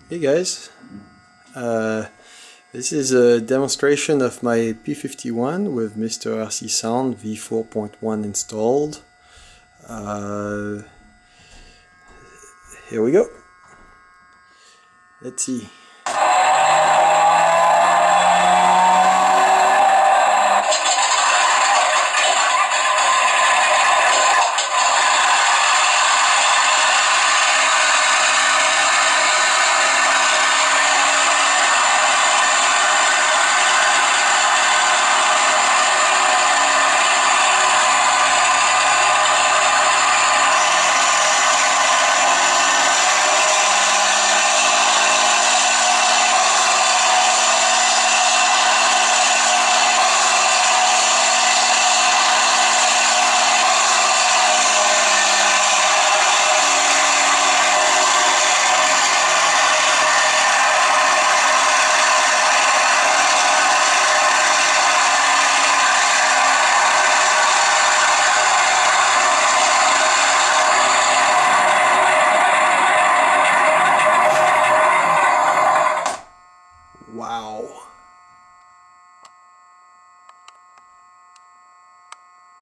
Hey guys, this is a demonstration of my P-51 with Mr. RC Sound v4.1 installed. Here we go. Let's see. Wow.